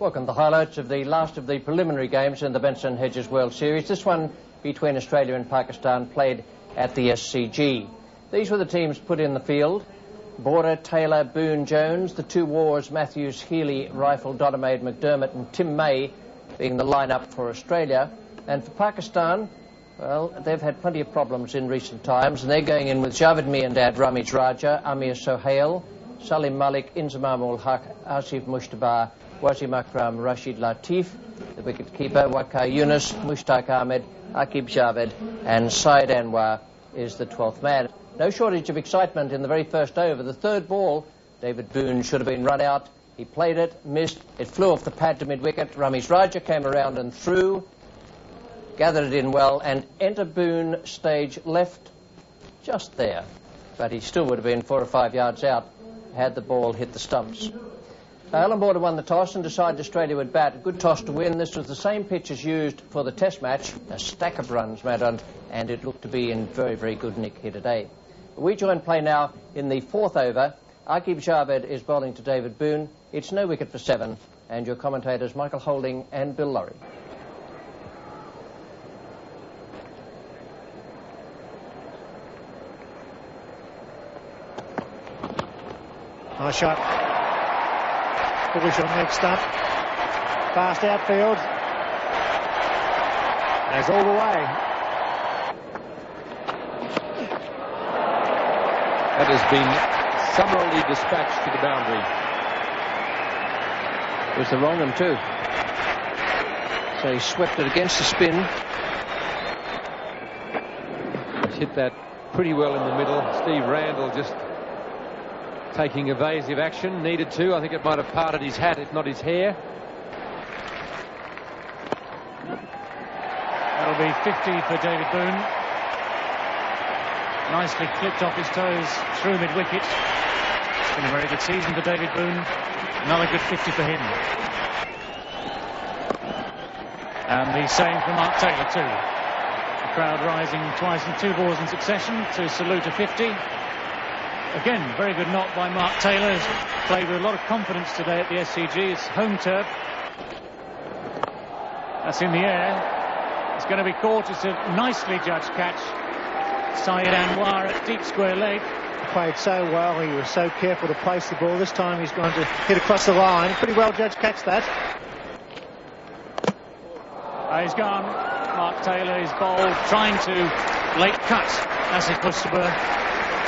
Welcome. The highlights of the last of the preliminary games in the Benson Hedges World Series. This one between Australia and Pakistan, played at the SCG. These were the teams put in the field. Border, Taylor, Boone, Jones. The two wars, Matthews, Healy, REIFFEL, DODEMAIDE, McDERMOTT and Tim May being the line-up for Australia. And for Pakistan, well, they've had plenty of problems in recent times, and they're going in with Javed, MIANDAD, RAMIZ, AAMIR, Sohail, Salim, MALIK, INZAMAM-Ul-Haq, Asif, MUJTABA, Wasim, AKRAM, Rashid, LATIF, the wicket-keeper, WAQAR, Younis, MUSHTAQ, Ahmed, AAQIB, Javed, and Syed Anwar is the 12th man. No shortage of excitement in the very first over. The third ball, David Boone should have been run out. He played it, missed, it flew off the pad to mid-wicket. RAMIZ came around and threw, gathered it in well, and enter Boone stage left just there. But he still would have been 4 or 5 yards out had the ball hit the stumps. Allan won the toss and decided Australia would bat. A good toss to win. This was the same pitch as used for the Test match. A stack of runs made on, and it looked to be in very, very good nick here today. We join play now in the 4th over. AAQIB Javed is bowling to David Boone. It's no wicket for 7, and your commentators Michael Holding and Bill Laurie. Nice shot. Bullish on leg stump. Fast outfield. Goes all the way. That has been summarily dispatched to the boundary. It was the wrong one too. So he swept it against the spin. He's hit that pretty well in the middle. Steve Randall just taking evasive action, needed to. I think it might have parted his hat, if not his hair. That'll be 50 for David Boone. Nicely clipped off his toes through mid-wicket. It's been a very good season for David Boone. Another good 50 for him. And the same for Mark Taylor too. The crowd rising twice in 2 balls in succession to salute a 50. Again, very good knock by Mark Taylor. He's played with a lot of confidence today at the SCG. It's home turf. That's in the air. It's going to be caught. It's a nicely judged catch. Syed Anwar at deep square leg. Played so well. He was so careful to place the ball. This time he's going to hit across the line. Pretty well judged catch that. He's gone. Mark Taylor is bowled, trying to late cut Asif MUJTABA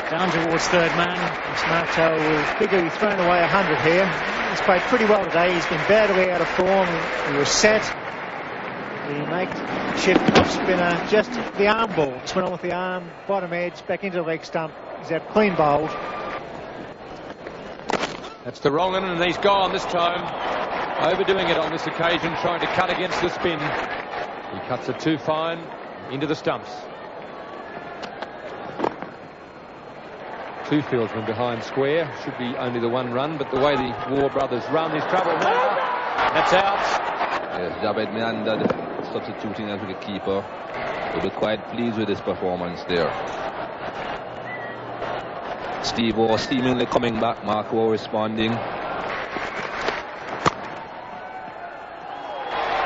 down towards 3rd man. Smarto will figure he's thrown away 100 here. He's played pretty well today. He's been badly out of form. He was set. The makeshift off spinner, just the arm ball. Just went on with the arm, bottom edge, back into the leg stump. He's out clean bowled. That's the wrong one, and he's gone this time. Overdoing it on this occasion, trying to cut against the spin. He cuts it too fine into the stumps. 2 fieldsmen behind square. Should be only the 1 run, but the way the War brothers run, there's trouble now. That's out. Yes, Javed MIANDAD substituting as wicket-keeper. We'll be quite pleased with his performance there. Steve Waugh seemingly coming back. Mark Waugh responding.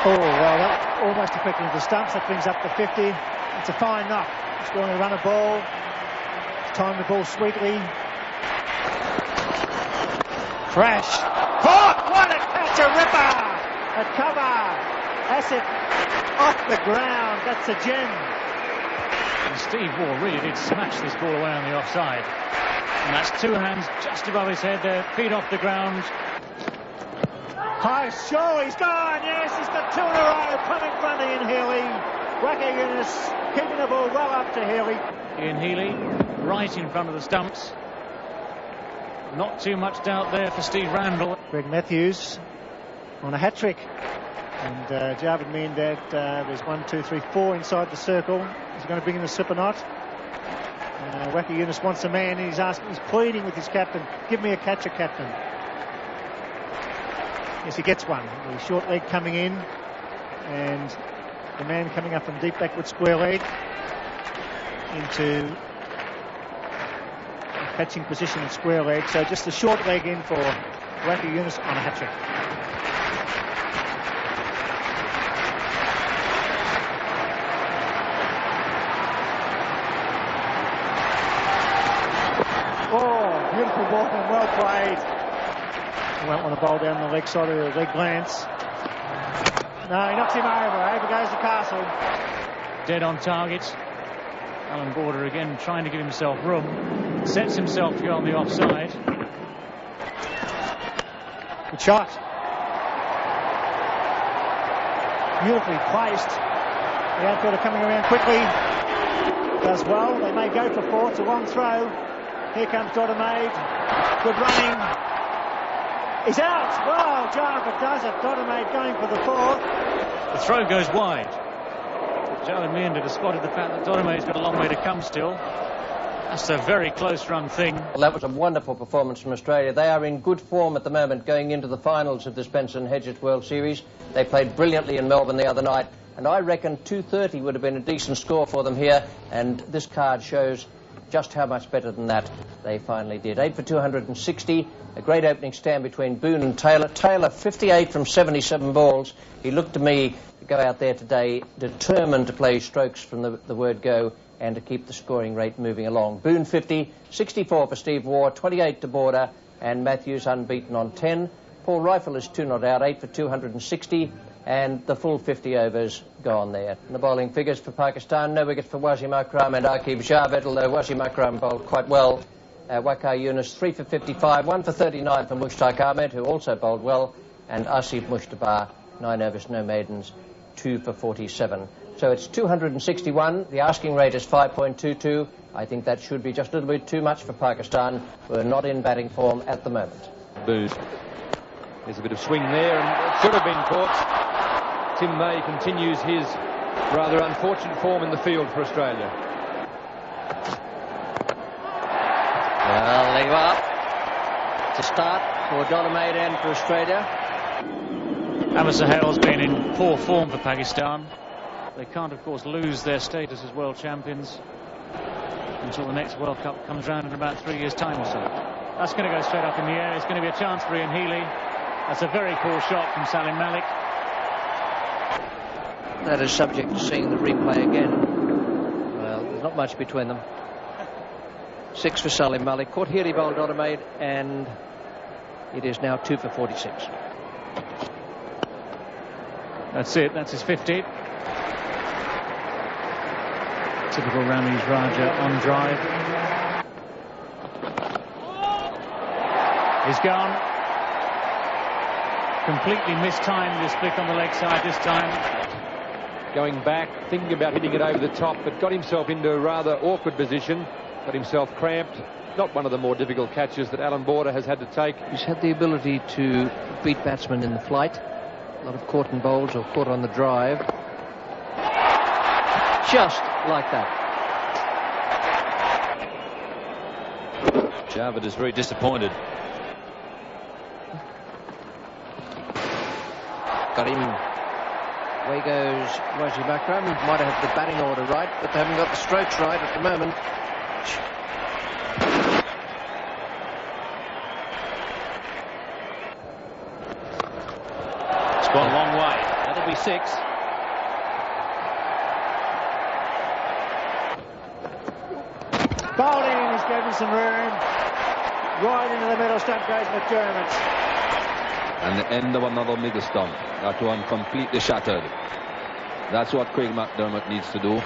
Oh, well, that almost affecting the stumps. That brings up the 50. It's a fine knock. It's going to run a ball. Time the ball sweetly. Crash. Caught! What a catch! A ripper! A cover! Asif off the ground. That's a gem. And Steve Waugh really did smash this ball away on the offside. And that's 2 hands just above his head there. Feet off the ground. High show. He's gone. Yes, he's got 2 in a row. Coming front Ian Healy. WAQAR Younis keeping the ball well up to Healy. Ian Healy right in front of the stumps. Not too much doubt there for Steve Randall. Greg Matthews on a hat-trick. And Javed MIANDAD, there's 1, 2, 3, 4 inside the circle. He's going to bring in the slip or not. WAQAR Younis wants a man. He's pleading with his captain. Give me a catcher, captain. Yes, he gets one. The short leg coming in. And the man coming up from deep backward square leg into a catching position in square leg. So just the short leg in for WAQAR Younis on a hat-trick. ball and well played. He won't want to bowl down the leg side of the leg glance. No, he knocks him over. Over goes the Castle. Dead on target. Allan Border again trying to give himself room. Sets himself to go on the offside. Good shot. Beautifully placed. The outfielder coming around quickly. Does well. They may go for four. It's a long throw. Here comes DODEMAIDE. Good running. He's out. Well, Javed does it. DODEMAIDE going for the fourth. The throw goes wide. Javed MIANDAD has spotted the fact that DODEMAIDE's got a long way to come still. That's a very close run thing. Well, that was a wonderful performance from Australia. They are in good form at the moment going into the finals of this Benson Hedges World Series. They played brilliantly in Melbourne the other night, and I reckon 230 would have been a decent score for them here, and this card shows just how much better than that they finally did. 8 for 260, a great opening stand between BOON and Taylor. Taylor 58 from 77 balls. He looked to me to go out there today determined to play strokes from the word go and to keep the scoring rate moving along. BOON 50, 64 for Steve Waugh, 28 to Border, and Matthews unbeaten on 10. Paul REIFFEL is 2 not out, 8 for 260, and the full 50 overs gone there. And the bowling figures for Pakistan: no wickets for Wasim, AKRAM and AAQIB. Javed, although Wasim AKRAM bowled quite well. WAQAR Younis 3 for 55, 1 for 39 for MUSHTAQ Ahmed, who also bowled well, and Asif MUJTABA, 9 overs, no maidens, 2 for 47. So it's 261. The asking rate is 5.22. I think that should be just a little bit too much for Pakistan, who are not in batting form at the moment. Booze. There's a bit of swing there, and it should have been caught. Tim May continues his rather unfortunate form in the field for Australia. Well, they go up. It's a start for DODEMAIDE and for Australia. Sohail's been in poor form for Pakistan. They can't, of course, lose their status as world champions until the next World Cup comes round in about 3 years' time or so. That's going to go straight up in the air. It's going to be a chance for HEALY. That's a very poor shot from Salim MALIK. That is subject to seeing the replay again. Well, there's not much between them. 6 for Salim MALIK. Caught HEALY bowled DODEMAIDE, and it is now 2 for 46. That's it. That's his 50. Typical RAMIZ Raja on drive. He's gone. Completely mistimed his flick on the leg side this time. Going back, thinking about hitting it over the top, but got himself into a rather awkward position. Got himself cramped. Not one of the more difficult catches that Allan Border has had to take. He's had the ability to beat batsmen in the flight. A lot of caught in bowls or caught on the drive. Just like that. Javed is very disappointed. Got him. Away goes Wasim AKRAM. Might have the batting order right, but they haven't got the strokes right at the moment. It's gone a long way. That'll be 6. Bowling, he's given some room. Right into the middle stump goes McDermott. And the end of another middle stump. That one completely shattered. That's what Craig McDermott needs to do.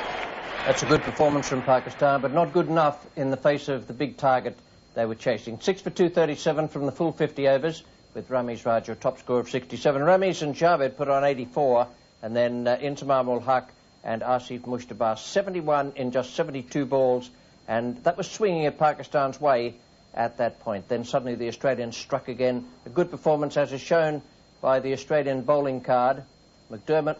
That's a good performance from Pakistan, but not good enough in the face of the big target they were chasing. 6 for 237 from the full 50 overs, with RAMIZ Raja a top score of 67. RAMIZ and Javed put on 84, and then INZAMAM-Ul-Haq and Asif MUJTABA 71 in just 72 balls, and that was swinging at Pakistan's way at that point. Then suddenly the Australians struck again. A good performance, as is shown by the Australian bowling card. McDermott